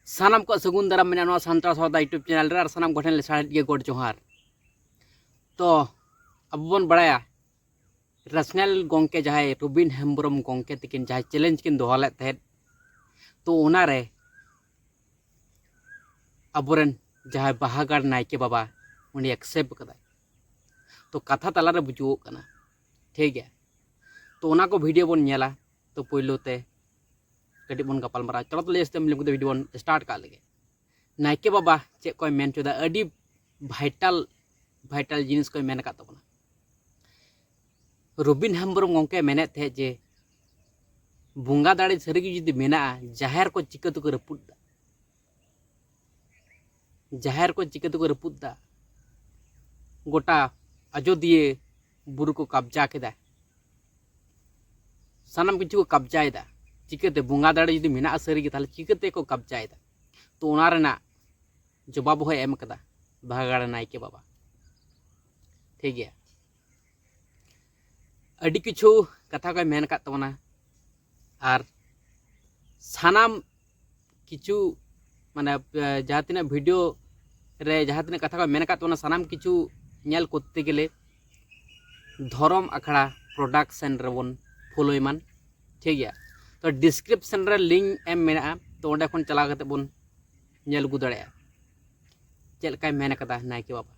सानाम को सगुन दाराम मेना नवा सान्ताल सावता यूट्यूब चैनल रे सानाम को ठेन ले साहेब गे गोड जोहार। तो अब बन बड़ाया रसनल गोंके जहां रुबिन हेम्ब्रम गोंके तकिन जहां चैलेंज किन दोहले तहत तो उनारे अबोरन जहां बाहागार नायके बाबा उन्हें एक्सेप्ट कदा तो कथा तलारे बुझुओ कना ठीक है। तो उना को वीडियो बन नेला तो पहिलो ते कटी बन गपाल मारा चलो तो लेस मिलम को वीडियो बन स्टार्ट का लगे। नायके बाबा चे कोई मेन चुदा अडी भाइटल जिनिस कोई मेन का तबना रुबिन हेम्ब्रम गोंके मेने थे जे बुंगा दाड़े सरीगी जुदी मेना जाहेर को चिका तो रपुदा जाहेर को चिका तो रपुदा गोटा अयोध्या बुरु को कब्जा केदा सानाम किछु को कब्जाएदा चिकाते बुंगा दाड़े जुदी मेना सरीगी ताले चिकाते को कब्जाएदा तो उना रेना जवाब हो एम कदा भागाड़ नायके बाबा ठीक है। अड़ी किछु कथा को मेन का तबना और सानाम किछु माने जहाँ तीना वीडियो रे जहाँ तीना कथा को मेन का तबना सानाम किछु नेल करते गेले धर्म अखड़ा प्रोडक्शन रेबन फॉलो मान ठीक है। तो डिस्क्रिप्शन रे लिंक एम मेना तो ओंडे खन चला कते बन नेल गु दाड़ेया चेलकाय मेन कदा नायके बाबा।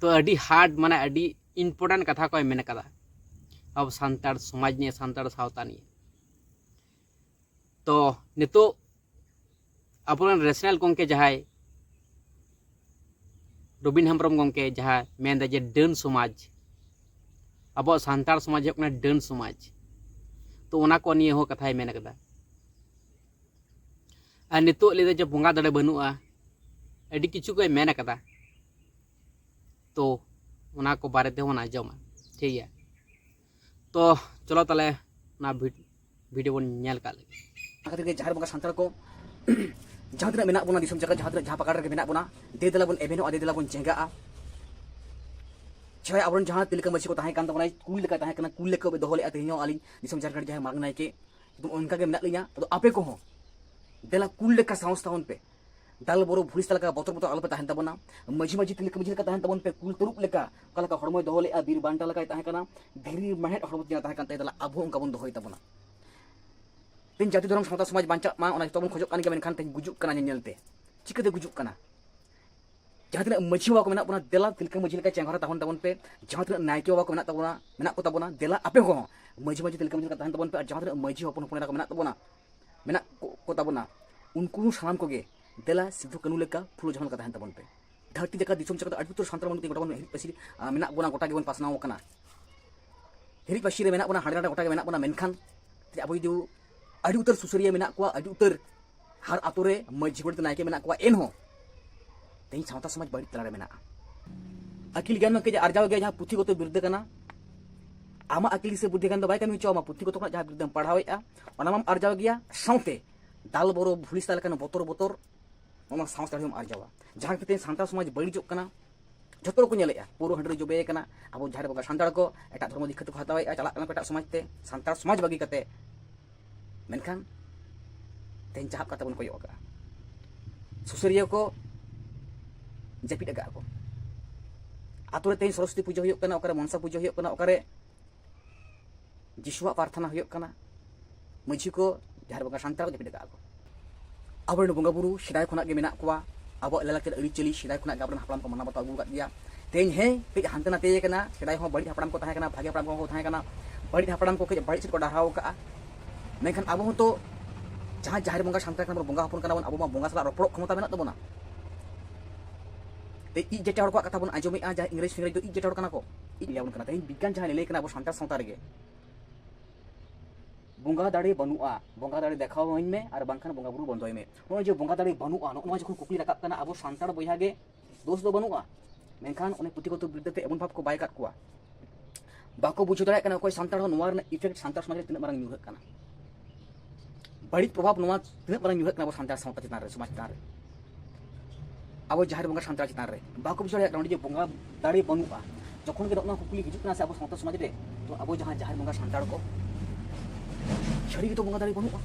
तो अड़ी हार्ड माने अड़ी इम्पोर्टेंट कथा को मेन कदा अब सान्ताड़ समाज निये सान्ताड़ सावता निये। तो नितो अबोरन रेशनल गोंके जहां रुबिन हेम्ब्रम गोंके जहां मेन जे डन समाज अब सान्ताड़ समाज होकना डन समाज तो उना को निये हो कथाय मेन कदा। और नितो ले जे बुंगा दाड़े बनुआ अड़ी किछु को मेन कदा तो उना को बारे ते होना आंजमा ठीक है। तो चलो ताले ना वीडियो बन नेल का लगे खातिर के जहार बंगा संताल को जहां तक मेना बना दिसम जगह जहां पकड़ के मेना बना दे देला बन एवेनो दे देला बन जेंगा छय अबरन जहां तिलका मछी को ताहे कान तबना कुल लेका ताहे कना कुल लेका दोहले अतेहियो आली दिसम झारखंड जहां मांग नाय के तुम उनका के मेना लिया तो आपे को हो देला कुल लेका संस्था उन पे दाल बोरो भुलिस तलका बोतर बोतर अलप ताहे तबना मझी मझी तिलका मझी का ताहे तबन पे कुल तुरुप लेका कलका हरमय दोहले बीर बांटा लका ताहे कना धीरी महेट हरमत ताहे कान देला अबो उनका बन दोहय तबना तीन जाति धर्म सावता समाज बांचा मा ओना तबन खोजक कान के मेनखान तेन गुजुक कना नेलते चिकते गुजुक कना जहां तिना मझी बाबा को मेना बना देला तिलका मझी लेका चेंगरा ताहन तबन पे जहां तिना नायके बाबा को मेना को तबना देला आपे को मझी मझी तिलका मझी का ताहन तबन पे जहां तिना मझी हपन हपन को मेना को तबना उनको सानाम को गे देला सिद्धू कानू लेका फुलो जहां का ताहन तबन पे धरती जका दिसम जका अडि उतर संतर मन गोटा बन हिरि पसी मेना बना गोटा गेबन पासनाव कना हिरि पसी रे मेना बना हाडा गोटा गे मेना बना मेनखान अब जो अड़ी उतर सुसरिया मेना को अड़ी उतर हर आतोरे मझी गोटे नायके मेना को एन हो तेई सावता समाज बड़ी तलारे मेना अकिल ज्ञान के अर्जाव गया जहां पुथी गतो बिरुद्ध कना आमा अकिल से बुद्धि ज्ञान दो बाय कमी चो आमा पुथी गतो जहां बिरुद्ध पढ़ावेआ ओना माम अर्जाव गया सावते दाल बोरो भुलिस ताल कना बोतर बोतर ओना सावता हम अर्जावा जहां के सान्ता समाज बड़ी जो कना जतो को नेलेआ पुरो हंडरे जोबे कना अब झाड़ बगा सान्ताड़ को एटा धर्म दिखत को हतावेआ चला कना एटा समाज ते सान्ताड़ समाज बगी कते मेनखान तेन चाहब कता बन कोयोगा सुसरिया को जपिट अगा को आतुरे तेन सरस्वती पूजा होय कना ओकरे मनसा पूजा होय कना ओकरे जिसुआ प्रार्थना होय कना मझी को झार बगा सान्ताड़ जपिट अगा को अबरन बंगा बुरु सिदाय खना के मेना कोवा अब ललाके अड़ी चली सिदाय खना गाबरन हपलाम को मना बता अगु गद दिया तेन हे के हांते नाते कना सिदाय हो बड़ी हपलाम को ताहे कना भागे हपलाम को ताहे कना बड़ी हपलाम को के बड़ी से को डराव का मेनखान अब तो जहां जाहिर बंगा सान्ताल कना बंगा हपन कना बन अब मा बंगा सला रपड़ क्षमता मेना तबना ते इ जेटा हड़ को कथा बन आजोमेआ जहां इंग्लिश फिंग्रेज तो इ जेटा हड़ कना को इ लियावन कना तेन विज्ञान जहां ले कना अब सान्ताल सावता रे बंगा दाड़े बनुआ बंगा दाड़े देखाव हइन में और बांखान बंगा बुरु बंदोय में नो जे बंगा दाड़े बनुआ नो जखन कुकली रकाब कना अब सान्ताल बयहा गे दोष दो बनुआ मेनखान ओने पुतिगत बिरुद्ध ते एमन भाव को बाय काट कुआ बाको बुझो दाड़े कना कोई सान्ताल हो नोवार इफेक्ट सान्ताल समाज रे तिना मारंग न्यूहक कना बड़ी प्रभाव नोवा तिना मारंग न्यूहक कना सान्ताल सावता चितान रे समाज चितान रे अब जहार बंगा सान्ताल चितान रे बाको बुझो दाड़े जे बंगा दाड़े बनुआ जखन के ओना कुकली हिजुक कना से अब सावता समाज रे तो अब जहां जहार बंगा सान्ताल को छड़ी तो बंगा दाड़ी बनुआ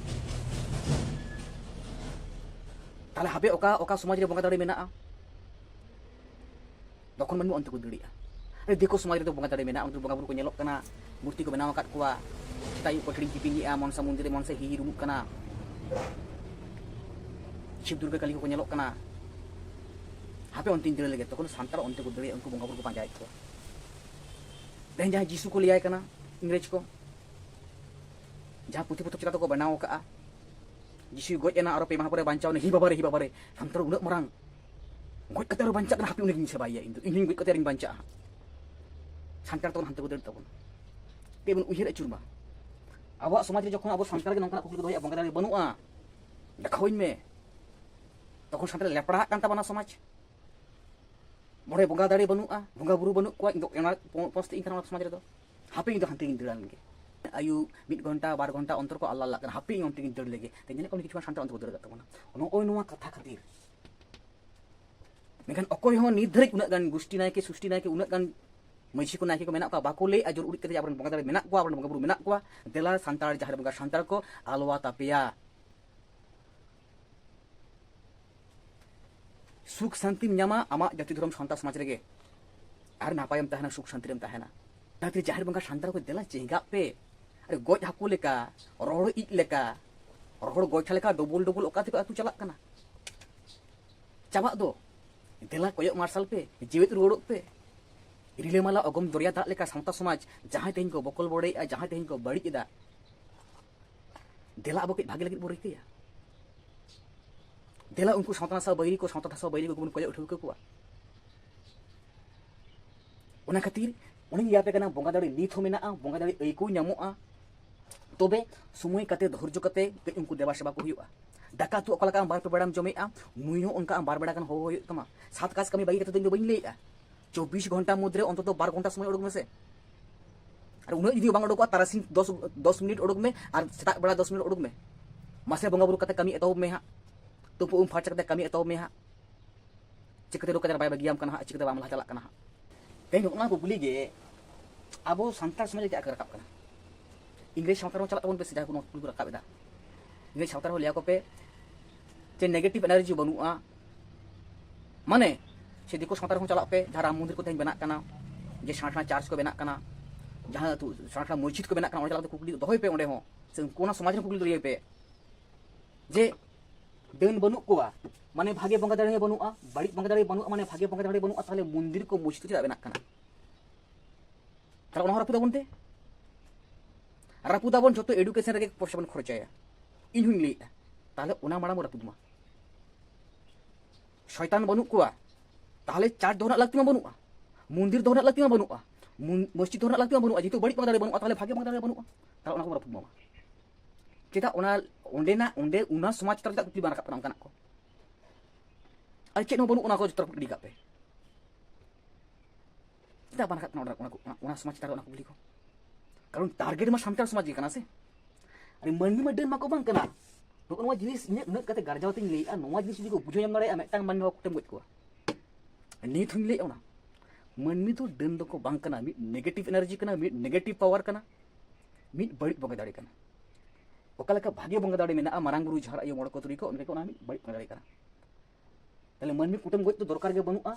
ताले हाबे ओका समाज रे बंगा दाड़े मेना तखन मन अंत को दड़िया अरे देखो समाज रे तो बंगा दाड़े मेना बंगा बुरु को नेलोक कना मूर्ति को बनाव आकाद कोवा ताई पटड़ी पिपिंगिया मनसा मंदिर मनसा हि रुमुक कना शिव दुर्गा काली को नेलोक कना हापे अंतिम दड़े लगे तखन सांतार अंत को दड़िया उनको बंगा बुरु को पांजाय को देन जहां जीसु को लियाय कना इंग्रेज को जहां पुथि पतब चिता को बनाव का जीसु गज एना आरो पे माहा परे बांचाव ने हि बाबारे सांतार उनक मरांग गज कते रो बांचा कना हापे उनि सेबाया इन गज कते रिं बांचा सांतार तो हांते को दड़ तबन पे बन उहिर अचुरमा आबो समाज रे जखन आबो सांतार के नंका कुकुल को दोया बंगा दाड़ी बनुआ देखावइन में तखन सांतार लेपड़ा कान ताबना समाज बड़े बंगा दाड़ी बनुआ बंगा बुरु बनु को इदो एना पोस्ट इन समाज रे दो हापे इदो हांते इन दड़ान गे आयु 1 घंटा 12 घंटा अंतर को अल्लाह अल्लाह हापे इन अंतिम दड़ लेगे तेजने को किछु सांतार अंतर को दड़ तबना नोय नोवा कथा खातिर मेखान अकोय हो निर्धारित उना गान गुष्टि नायके सुष्टि नायके उना गान मइसी को नायके को मेना का बाको ले आजर उड़ी कते आपन बंगा दाड़ी मेना को आपन बंगा बुरु मेना को देला सांतार जहार बंगा सांतार को आलवा तापिया सुख शांति ᱧᱟᱢᱟ आमा जाति धर्म संता समाज रे आर नापायम तहना सुख शांति रेम तहना ताते जहार बंगा सांतार को देला चेंगा पे अरे गोज हाकू लेका रोड़ इट लेका रोड़ गोछा लेका डबल डबल ओका ते आतु चलाक कना चाबा दो देला कोयक मार्शल पे जीवित रोड़क पे रिलेमाला अगम दरिया दाग लेका सांता समाज जहां तेहन को बकल बड़े जहां तेहन को बड़ी एदा देला अब के भागे लगे बोर रिकया देला उनको सांता सा बैरी को गुबुन कोय उठौ को ओना खातिर उनी यापे कना बंगा दाड़ी नीथ हो मेना बंगा दाड़ी एको ᱧᱟᱢᱚᱜᱼᱟ तबे समय कते धैर्य कते उनको देवा सेवा को हुआ दाका तु अकलका बार पे बड़ाम जमेआ नुई हो उनका बार बड़ा कन हो तमा सात काज कमी बाई कते दिन बइन लेआ 24 घंटा मध्य अंतत 12 घंटा समय उडुक मेसे और उन यदि बांग उडुक तारासिन 10 मिनट उडुक में और सेता बड़ा 10 मिनट उडुक में मासे बंगा बुरु कते कमी एतोब में हा तो उम फाच कते कमी एतोब में हा चिकते रोक बाय बगियाम कना हा चिकते बामला चला कना हा तेन उना को गुली गे आबो संतार समाज के रकाब कना इंग्लिश सावतार चला तबन पे सिधा को कुल रकाब दा इंग्लिश सावतार हो लिया को पे जे नेगेटिव एनर्जी बनुआ माने से दिको सावतार हो चला पे जहां राम मंदिर को तेन बना कना जे साठा चार्ज को बना कना जहां तू साठा मस्जिद को बना कना चला तो कुकली दोहय पे ओंडे हो से कोना समाज रे कुकली दोरिय पे जे देन बनु कोआ माने भागे बंगा दाड़ी बनुआ बड़ी बंगा दाड़ी बनुआ माने भागे बंगा दाड़ी बनुआ ताले मंदिर को मस्जिद चला बना कना ताला ओना रापुदा बनते रापुदा बन जतो एडुकेशन रे पैसा बन खर्चाया इन हुई ले ताले ओना माड़ा मोरा पुदमा शयतान बनु कोआ ताले चार दोहरा लगती मा बनुआ मंदिर दोहरा लगती मा बनुआ मस्जिद दोहरा लगती मा बनुआ जितो बड़ी बंगा दाड़ी बनुआ ताले भागे बंगा दाड़ी बनुआ ताले ओना को मोरा पुदमा चेता ओना ओंडेना ओंडे उना समाज तरता कुली बाना कापना काना को अरे बनु उना को तरफ गिडी कापे चेता बाना कापना उना समाज तार उना कुली को कारण टारगेट मा सांतार समाज के कना से अरे मननी मा डेन मा को बांग कना तो नवा जिनिस इने उना कते गारजाव तिन लेआ नवा जिनिस जदि को बुझो यम नड़े मेटांग मन कुटम गज को नी थुन ले ओना मननी तो डेन दो को बांग कना मी नेगेटिव एनर्जी कना मी नेगेटिव पावर कना मी बड़ी बंगा दाड़ी कना ओकालका भागे बंगा दाड़ी मेना मारांग बुरु झार आयो मोड़ को तुरी को उनके को ना मी बड़ी बंगा दाड़ी कना ताले मनमी कुटम गज तो दरकार गे बनुआ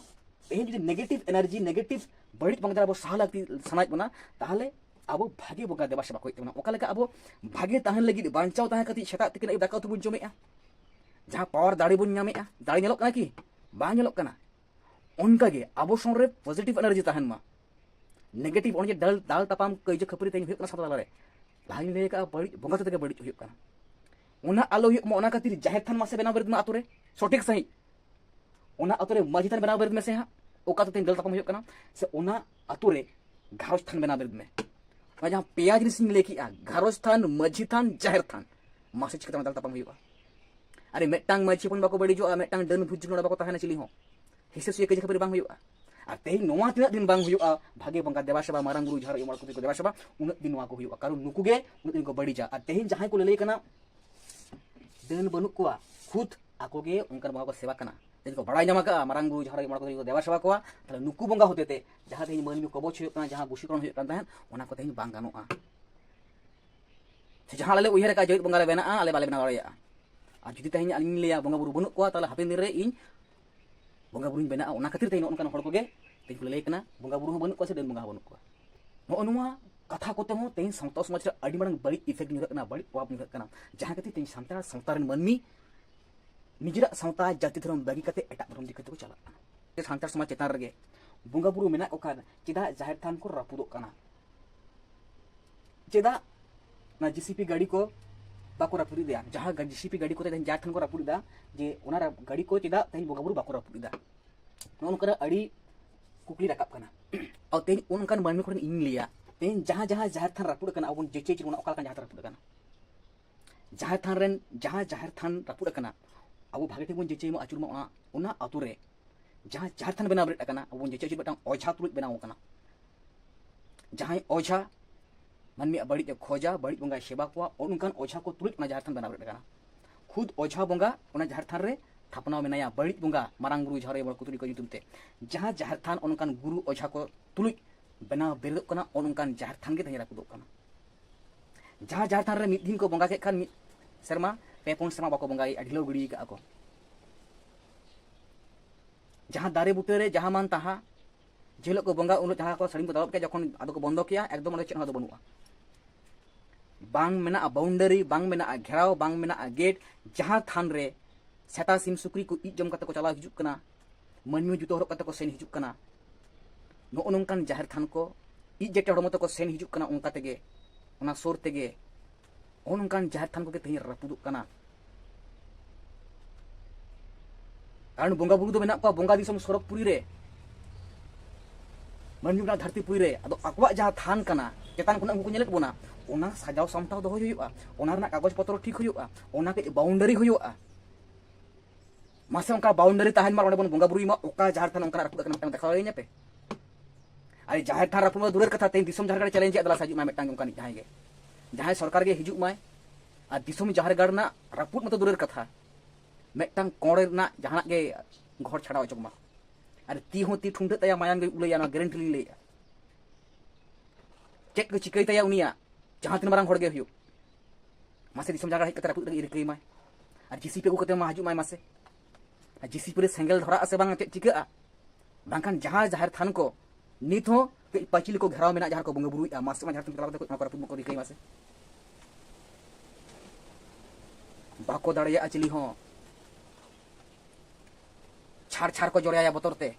तेहन जदि नेगेटिव एनर्जी नेगेटिव बड़ी बंगा दाड़ी साह लागती सनाय बना ताहले आबो भागे बंगा देवा सेवा को इतना ओकालका आबो भागे ताहन लगी बांचाव ताहे कति सेता तिकिन ए दाका तुबुन जमेआ जहां पावर दाड़ी बुन ᱧᱟᱢᱮᱟ दाड़ी नेलोक कना की बा नेलोक कना उनका गे आबो संग रे पॉजिटिव एनर्जी ताहन मा नेगेटिव ओन जे दाल तापाम कइजे खपरी तेन हुय कना सातला रे लाइन ले का बड़ी बंगा तते बड़ी हुय कना ओना आलो हुय ओना खातिर जाहिर थान मासे बेना बरद मा आतुरे सठिक सही ओना आतुरे माजी थान बेना बरद में से हा ओका तते दल तापाम हुय कना से ओना आतुरे घारोज थान बेना बरद में जहां पेया जिनिस लेकी घारोज थान मझी थान जाहिर थान मासे चिकता दल तापाम हुय अरे मेटांग मझी पन बाको बड़ी जो मेटांग डन भुज नोड़ा बाको ताहना चिली हो हिसे सुय कइजे खपरी बांग हुय आ तेही नोवा तिना दिन बांग हुय भागे बंगा देवा सेवा मारांग गुरु झार यमड़ को देवा सेवा उन दिन नोवा को हुय कारण नुकु गे उन दिन को बड़ी जा आ तेही जहां को लेले कना देन बनु को खुद आको गे उनकर बंगा को सेवा कना तेन को बड़ा ᱧᱟᱢᱟ का मारांग गुरु झार यमड़ को देवा सेवा को ताले नुकु बंगा होते ते जहां तेही मनमी को बोछ हुय कना जहां बुशीकरण हुय कन ताहन ओना को तेही बांग गानोआ से जहां ले उयहर का जैत बंगा ले बेना आले बाले बना वाया और जुदी तेज आलिंग लिया बंगा बुरु बनू को ताले हापेन दिन रे इन बंगा बुरुñ बेना ओना खातिर तेज नोनकान हड़ कोगे तेज को लay कना बंगा बुरु बनू को से डेन बंगा बनू को नोनुआ कथा कोते हो तेज सावता समाज रे अडी मारंग बड़ी इफेक्ट निरक कना बड़ी प्रभाव निरक कना जहां खातिर तेज सानतार सावतार मनमी निजरा सावता जाति धर्म बागी कते एटा धर्म दिकते को चला ते सानतार समाज चेतान रगे बंगा बुरु मेना को खान चेदा जाहिर थान को रापुदो कना चेदा ना जीसीपी गाड़ी को बाको रापुदी दिया जहां जीसीपी गाड़ी को तेज जाहिर थान को रापुदी दा जे ओना गाड़ी को चेदा तेज बंगा बुरु बाको रापुदी दा नोनकरा अड़ी कुकली रकाब कना और तेज उनकान मनमी को इन लिया तेज जहां जहां जाहिर थान रापुद कना अब जेचे ओना ओका जाहिर रापुद कना जाहिर थान रेन जहां जाहिर थान रापुद कना अब भागे बन जेचे आचुर मा ओना आतु रे जहां जाहिर थान बनाव रे कना अब जेचे जेचे बटांग ओझा तुलुज बनाव कना जहां ओझा मनमी बड़ी खोजा बड़ी बंगा सेवा को उनकान ओझा को तुलुज ना जाहिर थान बनाव रे कना खुद ओझा बंगा ओना जाहिर थान रे थापना मेनाया बड़ी बंगा मारांग गुरु झारे बड़ कुतुरी को युतुमते जहां जाहिर थान उनकान गुरु ओझा को तुलुज बनाव बेरदो कना उनकान जाहिर थान के तही रापुदो कना जहां जाहिर थान रे मिद दिन को बंगा के खान शर्मा पे पुन शर्मा बाको बंगाई अढिलो गिड़ी का को जहां दारे बुटे रे जहां मान ताहा जेलो को बंगा उन जहां को सड़िम को दाब के जखन आदो को बंद किया एकदम ओले चेन दो बनुआ बांग मेना बाउंडरी बांग मेना घेराव बांग मेना गेट जहां थान रे सेता सिम सुक्री को इ जम कते को चला हिजुक कना मनमी जुतो हरक कते को सेन हिजुक कना नो नोंकान जाहिर थान को इ जेटे हड़मतो को सेन हिजुक कना उनका तेगे ओना सोर तेगे ओनकान जाहिर थान को के तही रापुदुक कना कारण बंगा बुरु दो मेना को बंगा दिसम सरकपुरी रे मनमी ना धरतीपुरी रे अदो अकवा जहां थान कना चेतान खुना उनको नेलक बोना ओना सजाव सामटाव दो होयुआ ओना रना कागज पत्र ठीक होयुआ ओना के बाउंडरी होयुआ मासे उनका बाउंडरी ताहन मार ओने बंगा बुरु मा ओका जाहिर थान उनका रापुद कना देखा लेnya पे अरे जाहिर थान रापुद दूरेर कथा ते दिसम जाहिर चैलेंज अदला साजु मा मेटांग उनका जहां गे जहां सरकार के हिजुक माय और दिसम जाहिर गाड़ना रापुद मत दूरेर कथा मेटांग कोड़े ना जहां के घर छाड़ा अचक मा अरे ती हो ती ठुंडे तया मायांग गे उलैया ना गारंटी ली लेया चेक को चिकई तया उनिया जहां तीन मारंग हड़ गे हुयो मासे दिसम जाहिर कते रापुद गे इरकई माय और जीसीपी को कते मा हजु माय मासे जीसीपी रे सेंगल धरा से बांग चेक चिका बांखान जहां जाहिर थान को नित हो पाचिल को घेराव मेना जहां को बंगा बुरु मासे मा जाहिर थान कला को रापुद को रिकई मासे बाको दाड़िया अचली हो छाड़ छाड़ को जोड़िया बतरते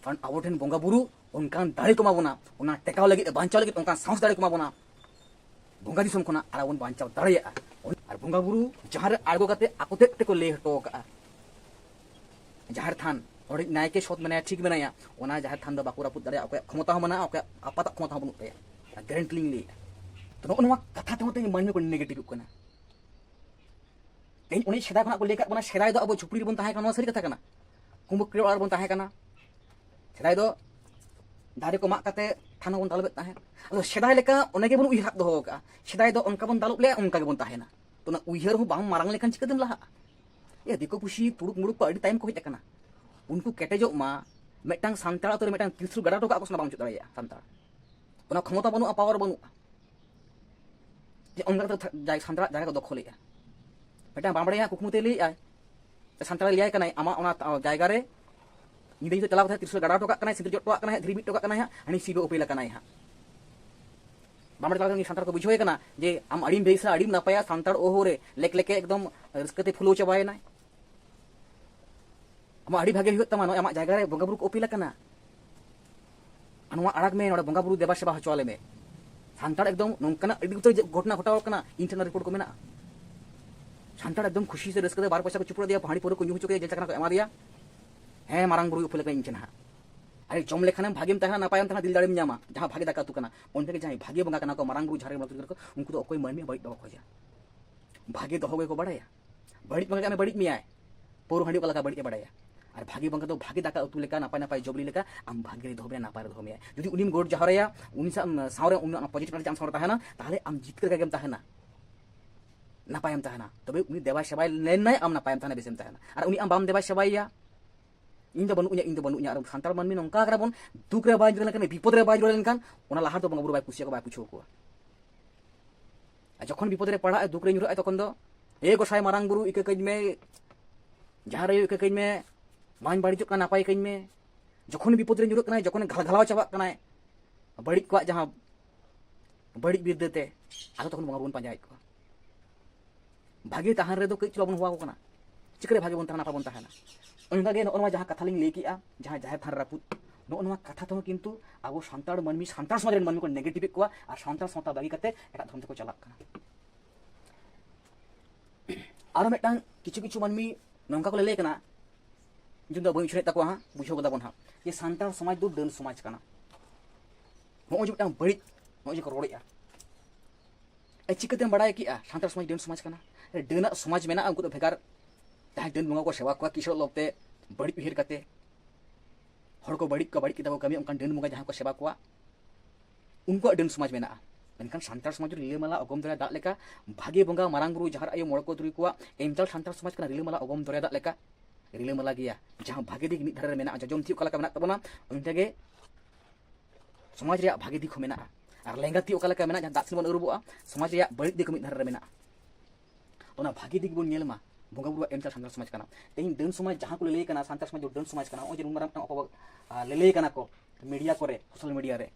कारण अब ठेन बंगा बुरु उनकान दाड़े को माबोना ओना टेकाव लगी बांचाव लगी उनकान सांस दाड़े को माबोना बंगा दिसम खोना आर उन बांचाव दाड़िया और बंगा बुरु जहां रे आड़गो कते आकोते ते को ले हटो का जाहिर थान और नायके शोत मनाया ठीक बनाया ओना जाहिर थान दो बाको रापुद दाड़िया ओके क्षमता हो मना ओके आपात क्षमता हो बनुते गारंटी ले तो नोनवा कथा ते मन को नेगेटिव कना तेज उन्हें सेदा खना को लेका बना सेदाय दो अब झुपड़ी बन ताहे कना सरी कथा कना कुंभक्रिय और बन ताहे कना सेदाय दो दारे को मा कते थाना बन दालबे ताहे अदो सेदाय लेका ओने के बन उइहार दो का सेदाय दो उनका बन दालुब ले उनका के बन ताहे ना तो ना उइहार हो बांग मारंग लेखन चिकदम लहा ए दिको पुशी तुड़ुक मुड़ुक को अडी टाइम को हेज कना उनको केटेजो मा मेटांग सांताड़ तो मेटांग तिसरु गड़ा टोका को सना बांग चुदाया सांताड़ ओना क्षमता बनु पावर बनु जे उनका तो जाय सांताड़ जाय को दखलेया मेटा बामड़े कुकमुते लिया सानताड़ लिया कना आमा ओना जायगा रे निदे तो चलाव था तिरसुल गड़ा टोका कना सिंदुर टोका कना धीरी टोका कना हनी सीबो उपेला कना हा बामड़े चलाव सानताड़ को बुझोय कना जे आम अडीम बेसा अडीम नापाया सानताड़ ओहो रे लेक लेके एकदम रस्कते फुलो चबाय ना आमा अडी भागे हुत तमा आमा जायगा रे बंगा बुरु को उपेला कना अनवा अड़ाग में नोडे बंगा बुरु देबा सेवा हचवाले में सानताड़ एकदम नोंकना अडी तो घटना घटाव कना इंटरनल रिपोर्ट को मेना सानताड़ एकदम खुशी से रस्कते बार पैसा को चुपड़ दिया पहाड़ी पूरा को यूं चुके जेल चकना को एमा दिया हे मारांग बुरु उपेला इंचन हा अरे जम लेखाने भागेम तहना नापायम तहना दिल दाड़ेम न्यामा जहां भागे दाका तु कना ओनते के जहां भागे बंगा कना को मारांग बुरु झारे मतलब उनको तो कोई मनमी बड़ी दो खोजा भागे दो होगे को बड़ाया बड़ी बंगा में बड़ी मियाय पोरो हंडी वाला का बड़ी बड़ाया और भागे बंगा तो भागे दाका उतु लेका नापाय नापाय जबली लेका आम भागे धोबे नापाय धोमिया यदि उनिम गोड जहरया उनि सावरे उन पॉजिटिव चांस होता है ना ताहले आम जीत कर गेम ताहना नापायम ताहना तबे उनि देवा सेवाय लेनाय आम नापायम ताहना बेसेम ताहना और उनि आम बाम देवा सेवाया इन दो बनुया और सानताड़ मानमी नंका करा बन दुख रे बाय जुड़े लेनखान विपद रे बाय जुड़े लेनखान ओना लाहार तो बंगा बुरु बाय कुसिया को बाय पुछो को जखन विपद रे पड़ा दुख रे नुरा तखन दो ए गोसाई मारांग बुरु इका कई में जहाँ रे इका कई में मान बाड़ी चुका नापाई कई में जखन विपद रे जुरुक कनाय जखन घलघलाव चाबाक कनाय बड़ी को जहाँ बड़ी बिरदते आलो तखन बंगा बन पांजाय को भागे तहान रे दो कई चलो बन हुआ को कना चिकरे भागे बन तहाना पा बन तहाना उनका गे नोमा जहाँ कथा लिंग लेकी आ जहाँ जाहे थार रापुत नोमा कथा तो किंतु आबो सांताड़ मनमी सांताड़ समाज रे मनमी को नेगेटिव को आ सांताड़ सौता बागी कते एटा धर्म को चलाक कना आरो मेटांग किछु किछु मनमी नोंका को ले कना जुंदा बई छरे तको हा बुझो गदा बन हा ये सांताड़ समाज दो डन समाज कना हो जो मेटांग बड़ी हो जो को रोड़िया ए चिकते बड़ाय की आ सांताड़ समाज डन समाज कना डन समाज मेना उनको तो भेगार जहाँ डन बंगा को सेवा को किशोर लोगते बड़ी उहिर कते हर को बड़ी किताब को कमी उनकान डन बंगा जहाँ को सेवा को उनको डन समाज मेना मेनखान सांताड़ समाज रिलामाला अगम दरिया दाग लेका भागे बंगा मारांग बुरु जहार आयो मोड़ को तुरी को एमचाल सांताड़ समाज कना रिलामाला अगम दरिया दाग लेका रिलामाला गया जहाँ भागे दिक निधार मेना जजम थी ओकाला मेना तबना उनके समाज रे भागे दिक मेना और लेंगा थी ओकाला मेना जहाँ दासिन बन उरुबोआ समाज रे बड़ी दिक निधार मेना ओना भागे दिक बन नेलमा बंगा बुरु एमचाल सांताड़ समाज कना तेहिन डन समाज जहाँ को ले कना सांताड़ समाज डन समाज कना ओ जे मारांग को ले कना को मीडिया करे सोशल मीडिया रे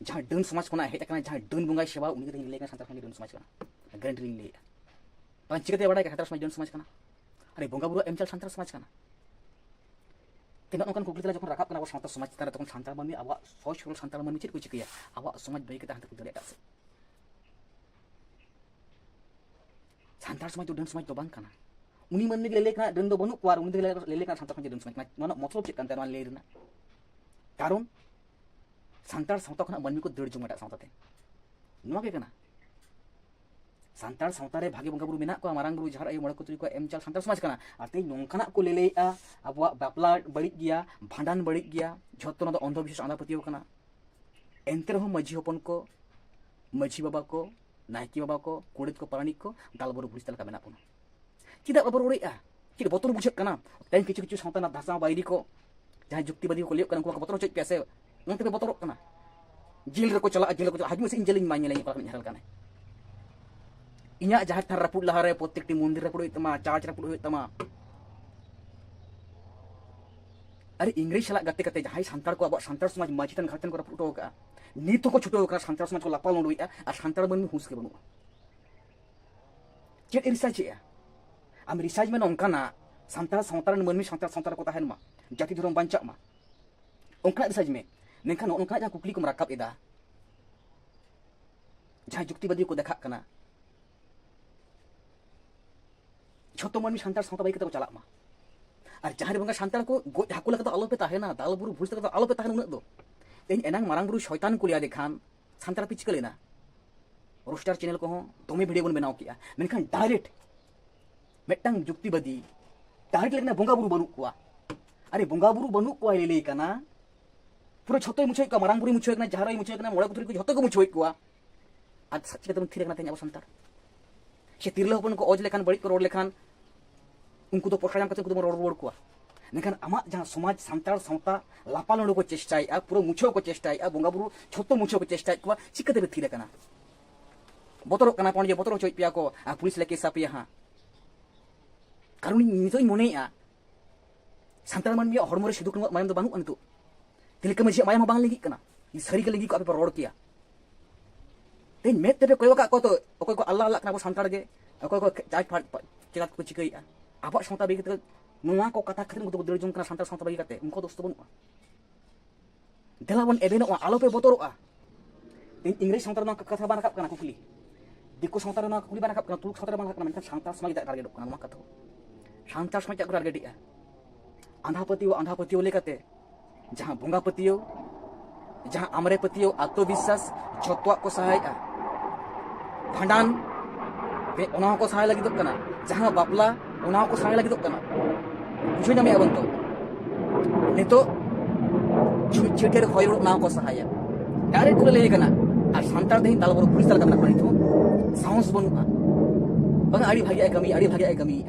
जहाँ डन समाज को हेज जहाँ डन बंगाई सेवा उन्हीं ले सांताड़ समाज डन समाज कना गारंटी ले पांच चिकते बड़ा सांताड़ समाज डन समाज कना अरे बंगा बुरु एमचाल सांताड़ समाज कना तेना नोकान कुकली तला जखन राकाब कना सांताड़ समाज तारा तखन सांताड़ मनमी आबा सौच सरल सांताड़ मनमी चेद को चिकैया आबा समाज बाई कते हांते दरिया से सांताड़ समाज डन समाज तो बांग कना उनी मनमी ले कना डन दो बनु क्वार उनी ले कना सांताड़ समाज डन समाज कना मतलब चेक कान ले रना कारण सांताड़ सावता खना मनमी को दड़ जुंगटा सावताते नुआ के कना सांताड़ सावता रे भागे बंगा बुरु मेना को मारांग बुरु जहार आयो मोड़ को तुरी को एमचाल सांताड़ समाज कना आते नोंकाना को लेलेआ आबवा बापला बड़ी गया भांडान बड़ी गया झोतो न अंधविश्वास आंधापतियो कना एंते रहो मझी हपन को मझी बाबा को नायकी बाबा को कोड़ित को पारानिक को दाल बरु भुलिस तलका मेना पुना चिदा बाबा रोड़ेआ चिद बतर बुझे कना तेन किछु किछु सावता ना भाषा बाइरी को जहां जुक्तिवादी को लियो कना को बतर चेक कैसे उनते पे बतर कना जेल रे को चला हाजू से इंजलिंग माኝ लई पाला हल कना इन्या जहां थार रापुड लहारे प्रत्येकटी मंदिर रे पड़ो तमा चार्च रे पड़ो तमा अरे इंग्लिश सला गते कते जहां सांताड़ को अब सांताड़ समाज माचितन घाटन को रपुटो का नीतो को छुटो का सांताड़ समाज को लापाल नोडुइया आ सांताड़ मन हुस के बनु चेक रिसर्च या आम रिसर्च में ओंकाना सांताड़ सावतार मनमी सांताड़ सावतार को ताहेन मा जाति धर्म बांचा मा ओंका रिसर्च में नेखान ओंका जहां कुकली को राकाब एदा जहां जुक्तिवादी को देखा कना छोटो मनमी सांताड़ सावता बाई कते को चला मा और जहां रे बंगा सांताड़ को गोज हाकु लगा तो आलो पे ताहेना दाल बुरु भुस तक तो आलो पे ताहेन उन दो तेन एनांग मारांग बुरु शयतान को लिया देखान सांताड़ पे चिका लेना रोस्टार चैनल को दमे भिडियो बन बनाव किया मेनखान डायरेक्ट मेटांग जुक्तिवादी डायरेक्ट लेना बंगा बुरु बनु को अरे बंगा बुरु बनु को ले कना पूरा छोटो मुछे का मारांग बुरु मुछे कना जहाराई मुछे कना मोड़ा कुतरी को जतो को मुछे को आज सच्ची कतम थिरे कना तेन अब सांताड़ से तिरला हपन को ओज लेखान बड़ी को रोड लेखान उनको तो पोषायाम कते उनको रोड को नेखान आमा जहां समाज सांताड़ सावता लापाल नोडो को चेष्टाय पूरा मुछो को चेष्टाय बंगा बुरु छोटो मुछो को चेष्टाय को चिकते बे थिरे कना बतरो कना पन जे बतरो चोय पिया को पुलिस लेके सापिया हां कारण नितोय मनेया सांताड़ मनमी हरमरे सिदु को मायम दो बानु अनतु तिलका मजे मायम बांग लगी कना इ सरी के लगी को आपे रोड किया तेन मेत ते कोय का को तो कोय को अल्लाह अल्लाह कना सांताड़ गे कोय को जाय फाट चिरात को चिकैया आबा सावता बे के नुआ को कथा खरिन को दड़ जों कना सांताड़ सावता बे कते उनको दोस्त बनु देलावन एबेन आलो पे बतरोआ तेन इंग्लिश सांताड़ ना कथा बाना कना कुकली दिको सांताड़ ना कुकली बाना कना तुलुक सांताड़ बाना कना मेनखान सांताड़ समाज दा टारगेट कना मा कथा सांताड़ समाज को टारगेट या आंधापतियो लेकाते जहां बंगा पतियो जहां आमरे पतियो आत्मविश्वास जतवा को सहाय भांडान बे ओना को सहाय लगी कना जहां बापला ओना को सहाय लगी कना बुझो ना मैं बंतो नितो छिटे रे होय ना को सहाय डायरेक्ट को ले कना आ सांताड़ दे दाल बरो पुलिस तल कना नितो साहस बनुआ बंग आड़ी भागी कमी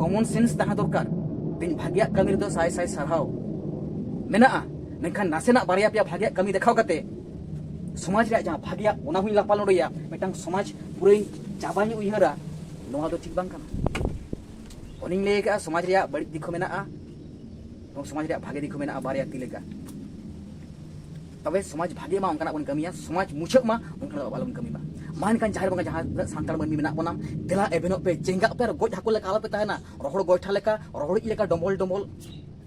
कॉमन सेंस तहा दरकार तीन भाग्या कमी दो साय साय सरहाव मेना मेनखान नासेना बारिया पिया भाग्या कमी देखाव कते समाज रे जहां भागिया ओना हुई लापाल नोडया मिटांग समाज पूरे चाबानी उइहारा नोआ दो ठीक बांग काना ओनिंग ले का समाज रे बड़ी दिखो मेना आ और समाज रे भागे दिखो मेना बारिया तिलेका तबे समाज भागे मा उनका बन कमिया समाज मुछक मा उनका बालम कमी मा मान kan jahar bangga jahar santal mani menak bonam dela ebeno pe jengga pe goj hakul leka ala pe tahena rohor goitha leka rohor ileka dombol dombol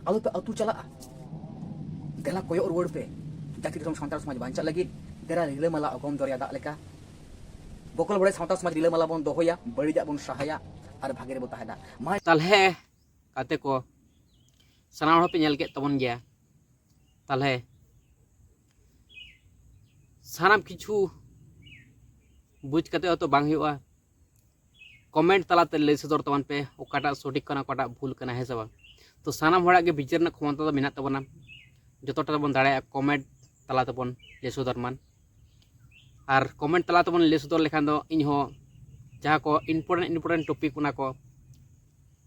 alu pe atu chala dela koyo road pe jati dom santal samaj bancha lagi dera rile mala agom doria dak leka bokol bode santal samaj rile mala bon dohoya bari jak bon sahaya ar bhage re bo tahena ma तालहे काते को सनाम हड़ पे nail के तबन गया तालहे सानाम किछु बुझ कते तो बांग हुआ कमेंट तलाते लय सदर तबन पे ओकाटा सठिक कना ओकाटा भूल कना है सब तो सानाम हड़ा के विचार ना क्षमता तो मेना तबना जतटा बन दाड़ा कमेंट तलाते बन लय सदर मान और कमेंट तलाते बन लय सदर लेखान दो इन हो जहाँ को इम्पोर्टेंट टॉपिक उना को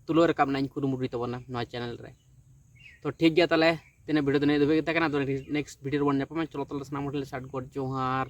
तुलो रकाब ना कुरुमुटी तबना नवा चैनल रे तो ठीक गया ताले तेने वीडियो तो नहीं देबे तो नेक्स्ट वीडियो बन जापा चलो तले स्टार्ट कर जोहार।